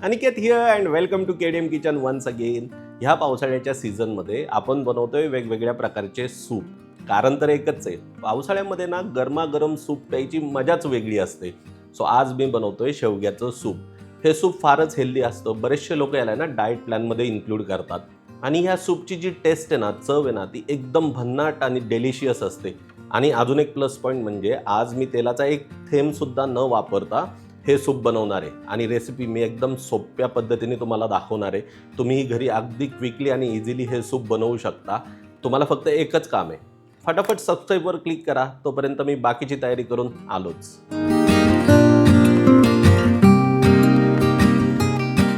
Aniket here and welcome to KDM kitchen once again. ह्या पावसाळ्याच्या सीझनमध्ये आपण बनवतोय वेगवेगळ्या प्रकारचे सूप. कारण तर एकच आहे, पावसाळ्यामध्ये ना गरमागरम सूप प्यायची मजाच वेगळी असते. सो आज मी बनवतोय शेवग्याचं सूप. हे सूप फारच हेल्दी असतं. बरेचसे लोक याला ना डाएट प्लॅनमध्ये इन्क्लूड करतात. आणि ह्या सूपची जी टेस्ट आहे ना, चव आहे ना, ती एकदम भन्नाट आणि डेलिशियस असते. आणि अजून एक प्लस पॉईंट म्हणजे आज मी तेलाचा एक थेंबसुद्धा न वापरता हे सूप बनवणार आहे. आणि रेसिपी मी एकदम सोप्या पद्धतीने तुम्हाला दाखवणार आहे. तुम्ही घरी अगदी क्विकली आणि इझिली हे सूप बनवू शकता. तुम्हाला फक्त एकच काम आहे, फटाफट सबस्क्राईबवर क्लिक करा. तोपर्यंत मी बाकीची तयारी करून आलोच.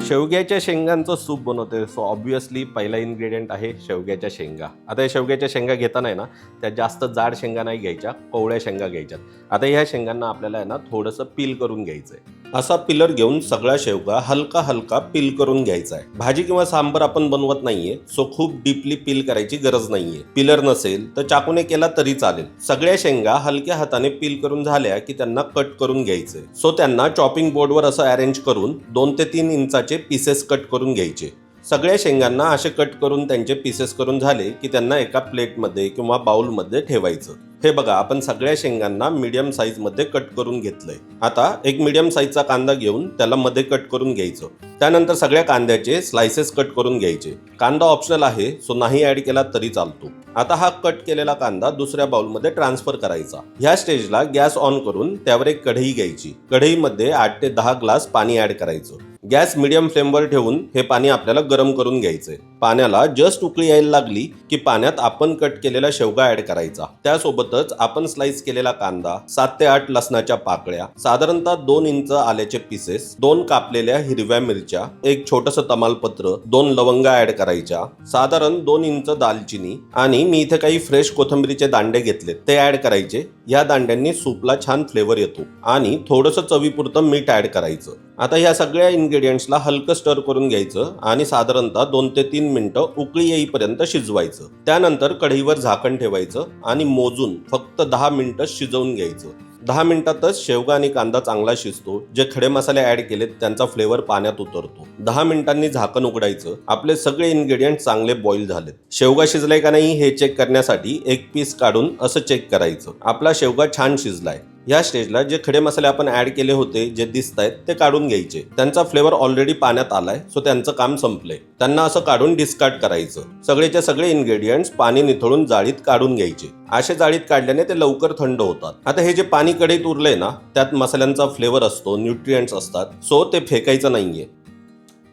शेवग्याच्या शेंगांचं सूप बनवते. सो ऑब्व्हियसली पहिला इन्ग्रेडियंट आहे शेवग्याच्या शेंगा. आता या शेवग्याच्या शेंगा घेताना आहे ना, त्या जास्त जाड शेंगा नाही घ्यायच्या, कोवळ्या शेंगा घ्यायच्यात. आता ह्या शेंगांना आपल्याला आहे ना थोडंसं पील करून घ्यायचं आहे. असा पिलर घेऊन सगळा शेवगा हलका हलका पील करून घ्यायचा आहे. भाजी किंवा सांबर आपण बनवत नाहीये, सो खूप डीपली पील करायची गरज नाहीये. पिलर नसेल तर चाकूने केला तरी चालेल. सगळ्या शेंगा हलक्या हाताने पील करून झाल्या की त्यांना कट करून घ्यायचे. सो त्यांना चॉपिंग बोर्डवर असं अरेंज करून 2 ते 3 इंचाचे पीसेस कट करून घ्यायचे. सगळ्या शेंगांना असे कट करून त्यांचे पीसेस करून झाले की त्यांना एका प्लेटमध्ये किंवा बाउलमध्ये ठेवायचं. हे बघा, आपण सगळ्या शेंगांना मीडियम साईजमध्ये कट करून घेतलंय. आता एक मीडियम साईजचा कांदा घेऊन त्याला मध्ये कट करून घ्यायचं. त्यानंतर सगळ्या कांद्याचे स्लायसेस कट करून घ्यायचे. कांदा ऑप्शनल आहे, सो नाही ऍड केला तरी चालतो. आता हा कट केलेला कांदा दुसऱ्या बाउलमध्ये ट्रान्सफर करायचा. ह्या स्टेजला गॅस ऑन करून त्यावर एक कढई घ्यायची. कढईमध्ये 8 ते 10 ग्लास पाणी ऍड करायचं. गॅस मीडियम फ्लेमवर ठेवून हे पाणी आपल्याला गरम करून घ्यायचंय. पाण्याला जस्ट उकळी यायला लागली की पाण्यात आपण कट केलेला शेवगा ऍड करायचा. त्यासोबतच आपण स्लाइस केलेला कांदा, 7 ते 8 लसणाच्या पाकळ्या, साधारणतः 2 इंच आल्याचे पीसेस, 2 कापलेल्या हिरव्या मिरच्या, एक छोटंसं तमालपत्र, 2 लवंगा ऍड करायच्या, साधारण 2 इंच दालचिनी आणि मी इथे काही फ्रेश कोथिंबीरीचे दांडे घेतले ते ऍड करायचे. या दांड्यांनी सूपला छान फ्लेवर येतो. आणि थोडंसं चवीपुरतं मीठ ऍड करायचं. आता ह्या सगळ्या इन्ग्रेडियंट्सला हलकं स्टर करून घ्यायचं आणि साधारणतः 2 ते 3 मिनिटं उकळी येईपर्यंत शिजवायचं. त्यानंतर कढईवर झाकण ठेवायचं आणि मोजून फक्त 10 मिनिटं शिजवून घ्यायचं. 10 मिनिटातच शेवगा आणि कांदा चांगला शिजतो. जे खडे मसाले ऍड केलेत त्यांचा फ्लेवर पाण्यात उतरतो. 10 मिनिटांनी झाकण उघडायचं. आपले सगळे इन्ग्रेडियंट चांगले बॉईल झालेत. शेवगा शिजलाय का नाही हे चेक करण्यासाठी एक पीस काढून असं चेक करायचं. आपला शेवगा छान शिजलाय. या स्टेजला जे खडे मसाले आपण ऍड केले होते जे दिसत आहेत ते काढून घ्यायचे. त्यांचा फ्लेवर ऑलरेडी पाण्यात आलाय, सो त्यांचं काम संपलंय. त्यांना असं काढून डिस्कार्ड करायचं. सगळेचे सगळे इन्ग्रेडियंट्स पाणी निथळून जाळीत काढून घ्यायचे. असे जाळीत काढल्याने ते लवकर थंड होतात. आता हे जे पाणी कढईत उरलंय ना, त्यात मसाल्यांचा फ्लेवर असतो, न्यूट्रिएंट्स असतात, सो ते फेकायचं नाहीये.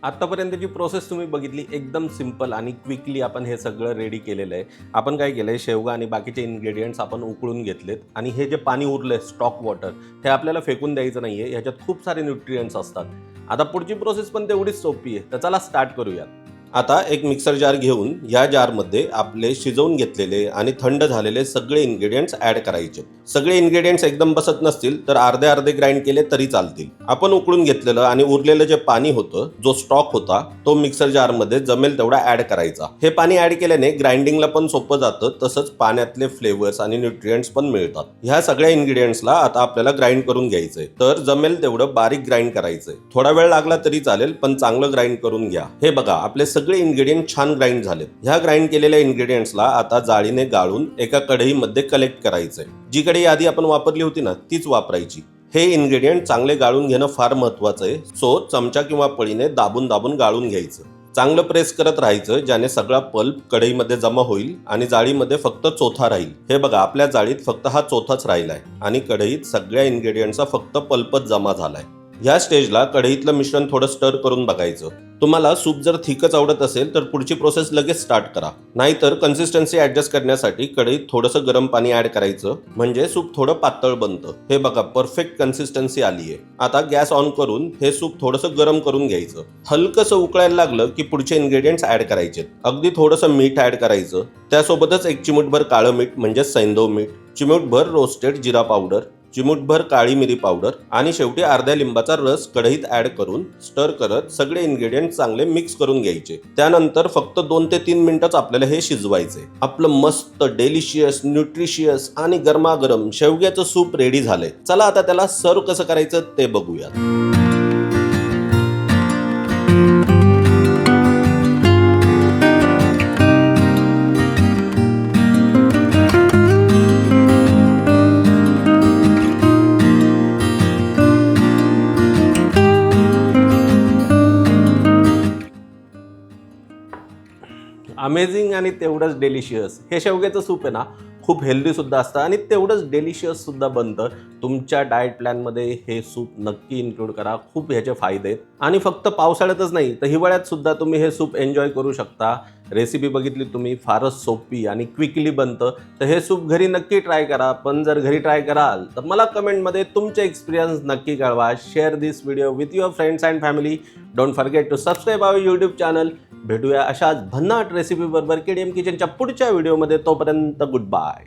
आत्तापर्यंतची प्रोसेस तुम्ही बघितली, एकदम सिंपल आणि क्विकली आपण हे सगळं रेडी केलेलं आहे. आपण काय केलं आहे, शेवगा आणि बाकीचे इन्ग्रेडियंट्स आपण उकळून घेतलेत आणि हे जे पाणी उरलं आहे स्टॉक वॉटर, हे आपल्याला फेकून द्यायचं नाही आहे. ह्याच्यात खूप सारे न्यूट्रिएंट्स असतात. आता पुढची प्रोसेस पण तेवढीच सोपी आहे, तर चला स्टार्ट करूयात. आता एक मिक्सर जार घेऊन या जारमध्ये आपले शिजवून घेतलेले आणि थंड झालेले सगळे इन्ग्रेडियंट्स ऍड करायचे. सगळे इन्ग्रेडियंट्स एकदम बसत नसतील तर अर्धे अर्धे ग्राइंड केले तरी चालतील. आपण उकळून घेतलेलं आणि उरलेलं जे पाणी होतं, जो स्टॉक होता, तो मिक्सर जारमध्ये जमेल तेवढा ऍड करायचा. हे पाणी ऍड केल्याने ग्राइंडिंगला पण सोपं जातं, तसंच पाण्यातले फ्लेवर्स आणि न्यूट्रिएंट्स पण मिळतात. ह्या सगळ्या इन्ग्रेडियंट्सला आता आपल्याला ग्राइंड करून घ्यायचंय. तर जमेल तेवढं बारीक ग्राइंड करायचंय. थोडा वेळ लागला तरी चालेल, पण चांगलं ग्राइंड करून घ्या. हे बघा, आपले सगळे इन्ग्रेडियंट छान ग्राइंड झालेत. ह्या ग्राइंड केलेल्या इन्ग्रेडियंट्सला आता जाळीने गाळून एका कढईमध्ये कलेक्ट करायचंय. जी कढई आधी आपण वापरली होती ना, तीच वापरायची. हे इन्ग्रेडियंट चांगले गाळून घेणं फार महत्वाचं आहे. सो चमचा किंवा पळीने दाबून दाबून गाळून घ्यायचं. चांगलं प्रेस करत राहायचं, ज्याने सगळा पल्प कढईमध्ये जमा होईल आणि जाळीमध्ये फक्त चोथा राहील. हे बघा, आपल्या जाळीत फक्त हा चोथाच राहिलाय आणि कढईत सगळ्या इन्ग्रेडियंटचा फक्त पल्पच जमा झालाय. या स्टेजला कढईतलं मिश्रण थोडं स्टर करून बघायचं. तुम्हाला सूप जर थिकच आवडत असेल तर पुढची प्रोसेस लगेच स्टार्ट करा. नाहीतर कन्सिस्टन्सी ऍडजस्ट करण्यासाठी कढईत थोडंसं गरम पाणी ऍड करायचं, म्हणजे सूप थोडं पातळ बनतं. हे बघा, परफेक्ट कन्सिस्टन्सी आली आहे. आता गॅस ऑन करून हे सूप थोडंसं गरम करून घ्यायचं. हलकंसं उकळायला लागलं की पुढचे इन्ग्रेडियंट्स ऍड करायचे. अगदी थोडंसं मीठ ऍड करायचं. त्यासोबतच एक चिमूटभर काळं मीठ म्हणजे सैंधव मीठ, चिमूटभर रोस्टेड जिरा पावडर, चिमूटभर काळी मिरी पावडर आणि शेवटी अर्ध्या लिंबाचा रस कढईत ऍड करून स्टर करत सगळे इन्ग्रेडियंट चांगले मिक्स करून घ्यायचे. त्यानंतर फक्त 2 ते 3 मिनिटच आपल्याला हे शिजवायचे. आपलं मस्त डेलिशियस, न्यूट्रिशियस आणि गरमागरम शेवग्याचं सूप रेडी झालंय. चला आता त्याला सर्व कसं करायचं ते बघूया. अमेझिंग आणि तेवढंच डेलिशियस हे शेवग्याचं सूप आहे ना, खूप हेल्दी सुद्धा असतं आणि तेवढंच डेलिशियस सुद्धा बनतं. तुमच्या डाएट प्लॅनमध्ये हे सूप नक्की इन्क्लूड करा. खूप ह्याचे फायदे आहेत आणि फक्त पावसाळ्यातच नाही तर हिवाळ्यात सुद्धा तुम्ही हे सूप एन्जॉय करू शकता. रेसिपी बघितली तुम्ही, फारच सोपी आणि क्विकली बनतं. तर हे सूप घरी नक्की ट्राय करा. पण जर घरी ट्राय कराल तर मला कमेंटमध्ये तुमचे एक्सपिरियन्स नक्की कळवा. Share this video with your friends and family. Don't forget to subscribe our YouTube channel. भेटूया अशाच भन्नाट रेसिपी बरोबर KDM किचनच्या पुढच्या व्हिडिओमध्ये. तोपर्यंत गुड बाय.